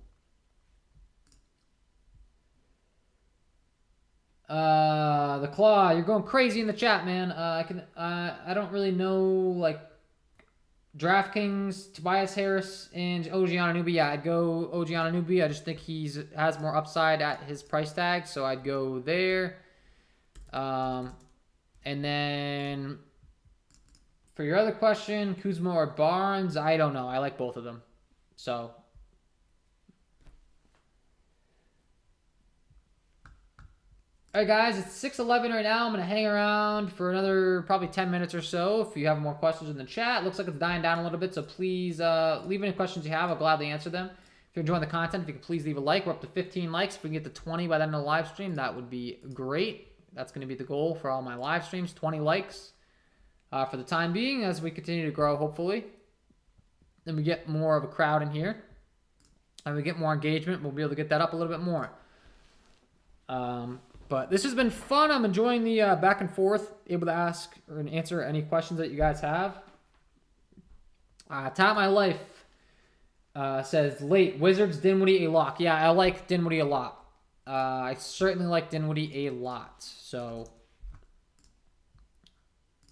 The Claw, you're going crazy in the chat, man. I don't really know, like, DraftKings, Tobias Harris, and OG Anunoby. Yeah, I'd go OG Anunoby. I just think has more upside at his price tag, so I'd go there. And then for your other question, Kuzma or Barnes, I don't know. I like both of them. So all right, guys, it's 6:11 right now. I'm going to hang around for another probably 10 minutes or so. If you have more questions in the chat, looks like it's dying down a little bit, so please leave any questions you have. I'll gladly answer them. If you're enjoying the content, if you could please leave a like. We're up to 15 likes. If we can get to 20 by the end of the live stream, that would be great. That's going to be the goal for all my live streams, 20 likes for the time being as we continue to grow, hopefully. Then we get more of a crowd in here. And we get more engagement. We'll be able to get that up a little bit more. But this has been fun. I'm enjoying the back and forth, able to ask or answer any questions that you guys have. Tap My Life says, late, Wizards, Dinwiddie, a lock. Yeah, I like Dinwiddie a lot. I certainly like Dinwiddie a lot. So,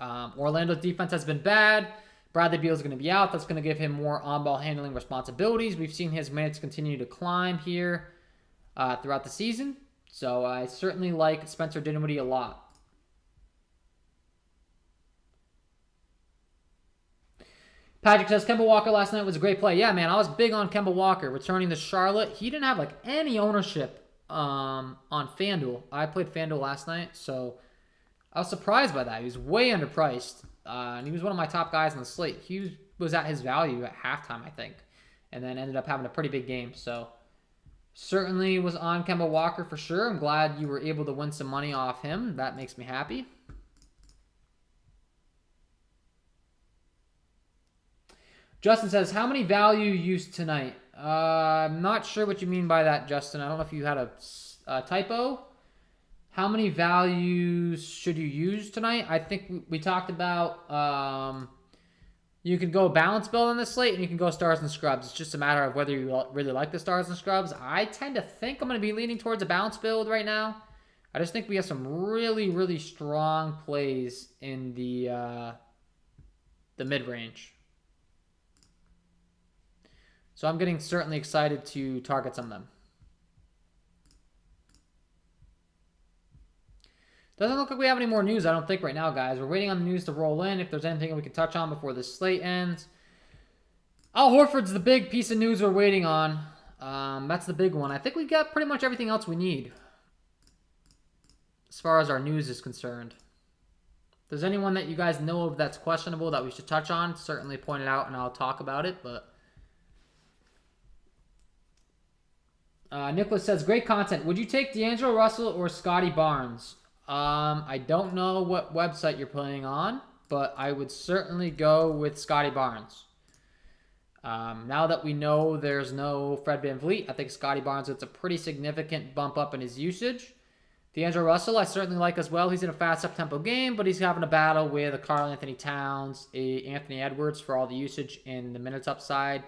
Orlando's defense has been bad. Bradley Beal is going to be out. That's going to give him more on-ball handling responsibilities. We've seen his minutes continue to climb here throughout the season. So I certainly like Spencer Dinwiddie a lot. Patrick says, Kemba Walker last night was a great play. Yeah, man, I was big on Kemba Walker returning to Charlotte. He didn't have like any ownership on FanDuel. I played FanDuel last night, so I was surprised by that. He was way underpriced, and he was one of my top guys on the slate. He was at his value at halftime, I think, and then ended up having a pretty big game. So certainly was on Kemba Walker for sure. I'm glad you were able to win some money off him. That makes me happy. Justin says, how many value used tonight? I'm not sure what you mean by that, Justin. I don't know if you had a typo. How many values should you use tonight? I think we talked about you can go balance build on this slate, and you can go stars and scrubs. It's just a matter of whether you really like the stars and scrubs. I tend to think I'm going to be leaning towards a balance build right now. I just think we have some really, really strong plays in the mid-range. So I'm getting certainly excited to target some of them. Doesn't look like we have any more news, I don't think, right now, guys. We're waiting on the news to roll in. If there's anything we can touch on before this slate ends. Al Horford's the big piece of news we're waiting on. That's the big one. I think we've got pretty much everything else we need as far as our news is concerned. If there's anyone that you guys know of that's questionable that we should touch on, certainly point it out and I'll talk about it. But Nicholas says, great content. Would you take D'Angelo Russell or Scotty Barnes? I don't know what website you're playing on, but I would certainly go with Scotty Barnes. Now that we know there's no Fred VanVleet, I think Scotty Barnes gets a pretty significant bump up in his usage. D'Angelo Russell, I certainly like as well. He's in a fast up-tempo game, but he's having a battle with a Karl Anthony Towns, a Anthony Edwards for all the usage in the minutes upside.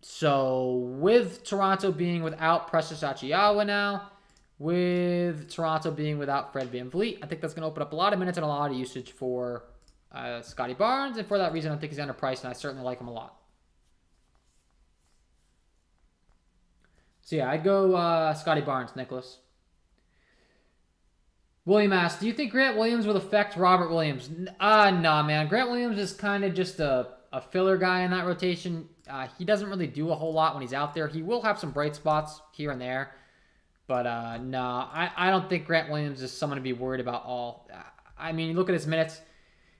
So with Toronto being without Precious Achiuwa now, with Toronto being without Fred VanVleet, I think that's going to open up a lot of minutes and a lot of usage for Scotty Barnes. And for that reason, I think he's underpriced, and I certainly like him a lot. So yeah, I'd go Scotty Barnes, Nicholas. William asks, do you think Grant Williams will affect Robert Williams? Nah, man. Grant Williams is kind of just a filler guy in that rotation. He doesn't really do a whole lot when he's out there. He will have some bright spots here and there. But no, I don't think Grant Williams is someone to be worried about all. I mean, you look at his minutes.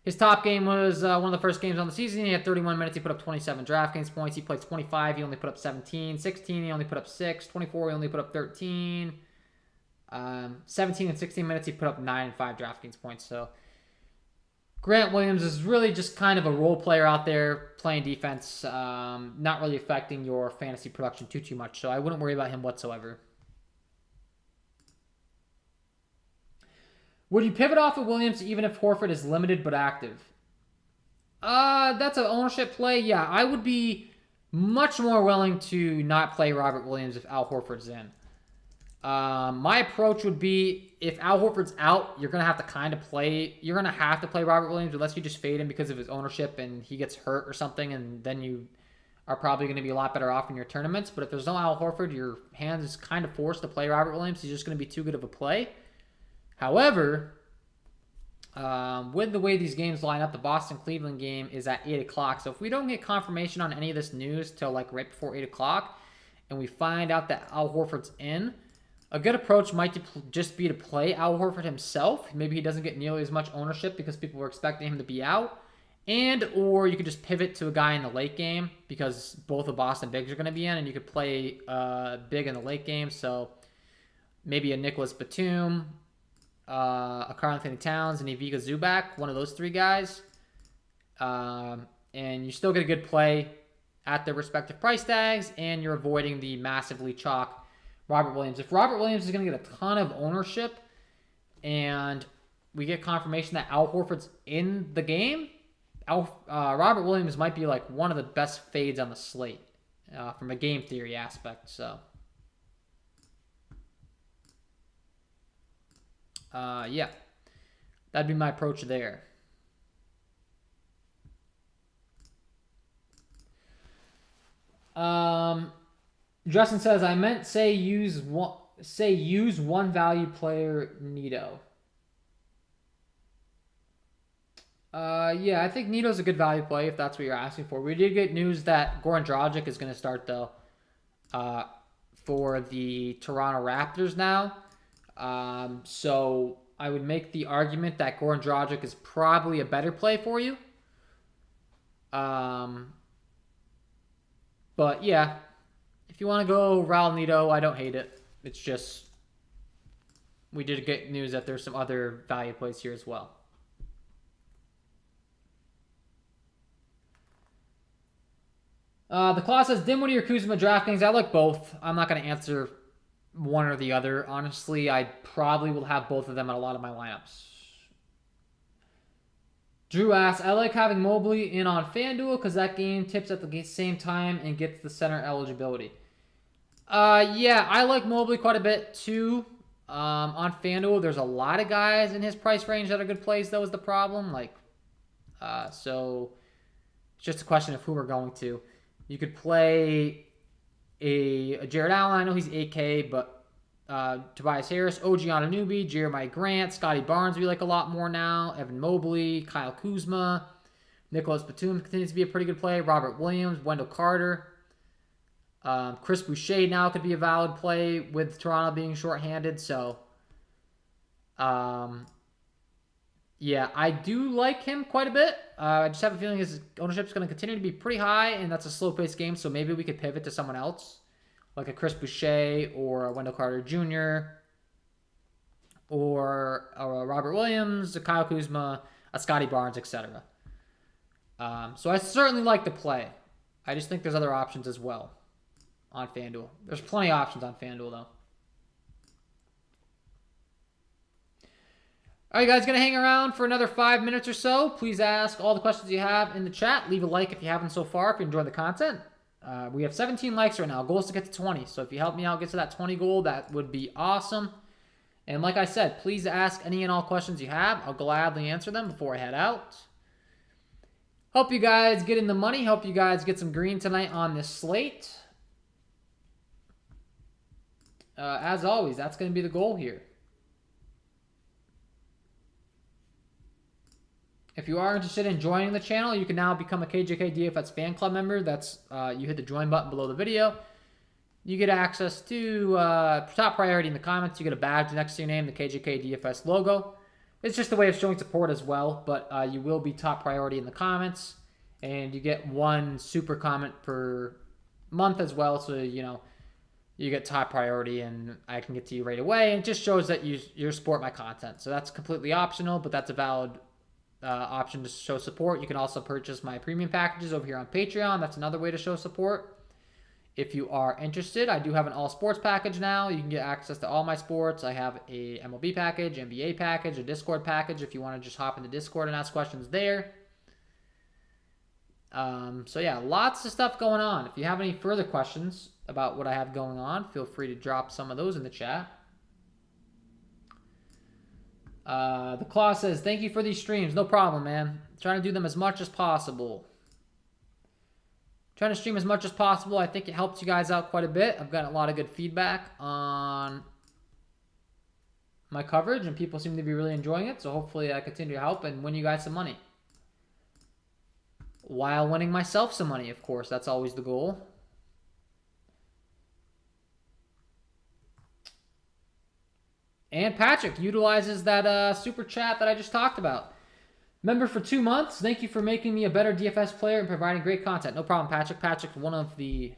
His top game was one of the first games on the season. He had 31 minutes. He put up 27 DraftKings points. He played 25. He only put up 17. 16, he only put up 6. 24, he only put up 13. 17 and 16 minutes, he put up 9 and 5 DraftKings points. So Grant Williams is really just kind of a role player out there playing defense, not really affecting your fantasy production too much. So I wouldn't worry about him whatsoever. Would you pivot off of Williams even if Horford is limited but active? That's an ownership play. Yeah, I would be much more willing to not play Robert Williams if Al Horford's in. My approach would be if Al Horford's out, you're gonna have to play Robert Williams unless you just fade him because of his ownership and he gets hurt or something, and then you are probably going to be a lot better off in your tournaments. But if there's no Al Horford, your hands is kind of forced to play Robert Williams. He's just going to be too good of a play. However, with the way these games line up, the Boston-Cleveland game is at 8 o'clock. So if we don't get confirmation on any of this news till like right before 8 o'clock, and we find out that Al Horford's in, a good approach might just be to play Al Horford himself. Maybe he doesn't get nearly as much ownership because people were expecting him to be out. Or you could just pivot to a guy in the late game because both the Boston bigs are going to be in, and you could play big in the late game. So maybe a Nicholas Batum, a Karl-Anthony Towns, and Ivica Zubac, one of those three guys. And you still get a good play at their respective price tags, and you're avoiding the massively chalk Robert Williams. If Robert Williams is going to get a ton of ownership and we get confirmation that Al Horford's in the game, Robert Williams might be like one of the best fades on the slate from a game theory aspect. So, yeah, that'd be my approach there. Justin says, I meant use one value player, Nito. Yeah, I think Nito's a good value play if that's what you're asking for. We did get news that Goran Dragic is going to start, though, for the Toronto Raptors now. So I would make the argument that Goran Dragic is probably a better play for you. But, yeah, if you want to go Raul Neto, I don't hate it. It's just we did get news that there's some other value plays here as well. The clause says Dinwiddie or Kuzma DraftKings. I like both. I'm not going to answer one or the other. Honestly, I probably will have both of them in a lot of my lineups. Drew asks, I like having Mobley in on FanDuel because that game tips at the same time and gets the center eligibility. Yeah, I like Mobley quite a bit too. On FanDuel, there's a lot of guys in his price range that are good plays. That was the problem. So it's just a question of who we're going to. You could play a Jared Allen. I know he's 8K, but Tobias Harris, OG Anunoby, Jeremiah Grant, Scotty Barnes we like a lot more now. Evan Mobley, Kyle Kuzma, Nicholas Batum continues to be a pretty good play. Robert Williams, Wendell Carter. Chris Boucher now could be a valid play with Toronto being shorthanded. So, yeah, I do like him quite a bit. I just have a feeling his ownership is going to continue to be pretty high, and that's a slow-paced game, so maybe we could pivot to someone else, like a Chris Boucher or a Wendell Carter Jr. or a Robert Williams, a Kyle Kuzma, a Scotty Barnes, etc. So I certainly like the play. I just think there's other options as well on FanDuel. There's plenty of options on FanDuel, though. All right, guys, going to hang around for another 5 minutes or so. Please ask all the questions you have in the chat. Leave a like if you haven't so far, if you enjoyed the content. We have 17 likes right now. Goal is to get to 20. So if you help me out get to that 20 goal, that would be awesome. And like I said, please ask any and all questions you have. I'll gladly answer them before I head out. Hope you guys get in the money. Hope you guys get some green tonight on this slate. As always, that's going to be the goal here. If you are interested in joining the channel, you can now become a KJK DFS fan club member. That's you hit the join button below the video. You get access to top priority in the comments. You get a badge next to your name, the KJK DFS logo. It's just a way of showing support as well, but you will be top priority in the comments, and you get one super comment per month as well. So you get top priority, and I can get to you right away. And it just shows that you support my content. So that's completely optional, but that's a valid option to show support. You can also purchase my premium packages over here on Patreon. That's another way to show support. If you are interested, I do have an all sports package now. You can get access to all my sports. I have a MLB package, NBA package, a Discord package if you want to just hop into Discord and ask questions there. So yeah, lots of stuff going on. If you have any further questions about what I have going on, feel free to drop some of those in the chat. The Claw says, thank you for these streams. No problem, man. Trying to do them as much as possible. Trying to stream as much as possible. I think it helps you guys out quite a bit. I've gotten a lot of good feedback on my coverage, and people seem to be really enjoying it. So hopefully I continue to help and win you guys some money. While winning myself some money, of course. That's always the goal. And Patrick utilizes that super chat that I just talked about. Member for 2 months. Thank you for making me a better DFS player and providing great content. No problem, Patrick. Patrick's one of the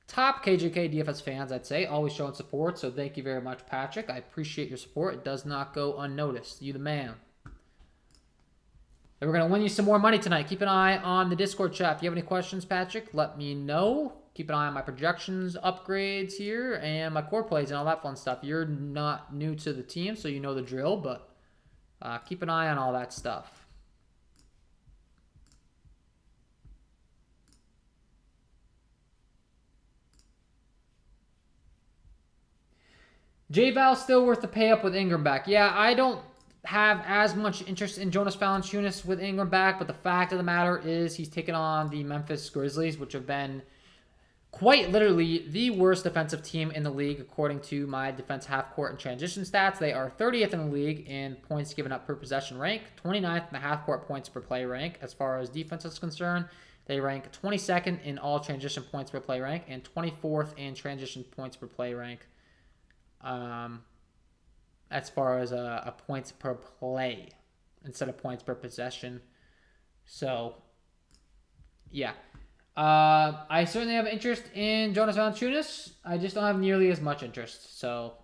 top KJK DFS fans, I'd say. Always showing support, so thank you very much, Patrick. I appreciate your support. It does not go unnoticed. You the man. And we're going to win you some more money tonight. Keep an eye on the Discord chat. If you have any questions, Patrick, let me know. Keep an eye on my projections, upgrades here, and my core plays and all that fun stuff. You're not new to the team, so you know the drill, but keep an eye on all that stuff. J-Val still worth the pay up with Ingram back. Yeah, I don't have as much interest in Jonas Valanciunas with Ingram back, but the fact of the matter is he's taken on the Memphis Grizzlies, which have been quite literally the worst defensive team in the league according to my defense half-court and transition stats. They are 30th in the league in points given up per possession rank, 29th in the half-court points per play rank. As far as defense is concerned, they rank 22nd in all transition points per play rank and 24th in transition points per play rank. As far as a points per play instead of points per possession. So, yeah. I certainly have interest in Jonas Valanciunas. I just don't have nearly as much interest. So,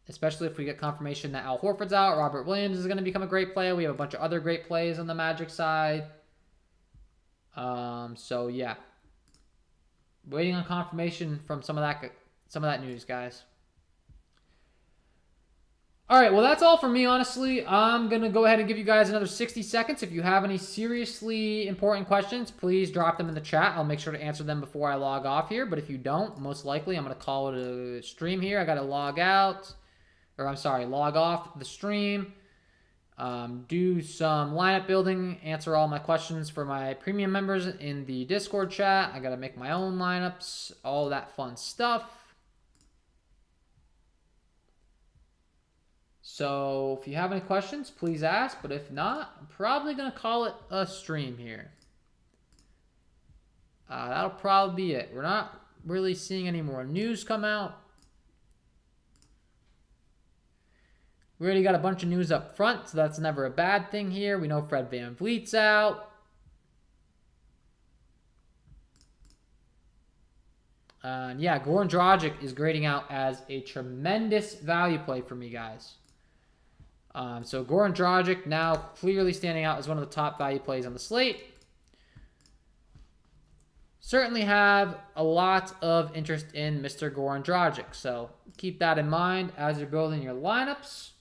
especially if we get confirmation that Al Horford's out, Robert Williams is going to become a great player. We have a bunch of other great plays on the Magic side. So, yeah. Waiting on confirmation from some of that news, guys. All right, well, that's all for me, honestly. I'm going to go ahead and give you guys another 60 seconds. If you have any seriously important questions, please drop them in the chat. I'll make sure to answer them before I log off here. But if you don't, most likely I'm going to call it a stream here. I got to log off the stream, do some lineup building, answer all my questions for my premium members in the Discord chat. I got to make my own lineups, all that fun stuff. So if you have any questions, please ask. But if not, I'm probably going to call it a stream here. That'll probably be it. We're not really seeing any more news come out. We already got a bunch of news up front, so that's never a bad thing here. We know Fred VanVleet's out. Yeah, Goran Dragic is grading out as a tremendous value play for me, guys. So Goran Dragic now clearly standing out as one of the top value plays on the slate. Certainly have a lot of interest in Mr. Goran Dragic. So keep that in mind as you're building your lineups.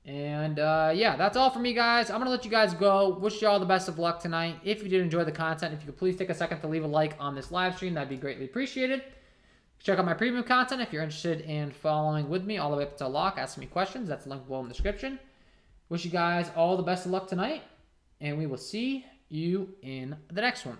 And yeah, that's all for me, guys. I'm going to let you guys go. Wish you all the best of luck tonight. If you did enjoy the content, if you could please take a second to leave a like on this live stream, that'd be greatly appreciated. Check out my premium content if you're interested in following with me all the way up until lock. Ask me questions. That's linked below in the description. Wish you guys all the best of luck tonight, and we will see you in the next one.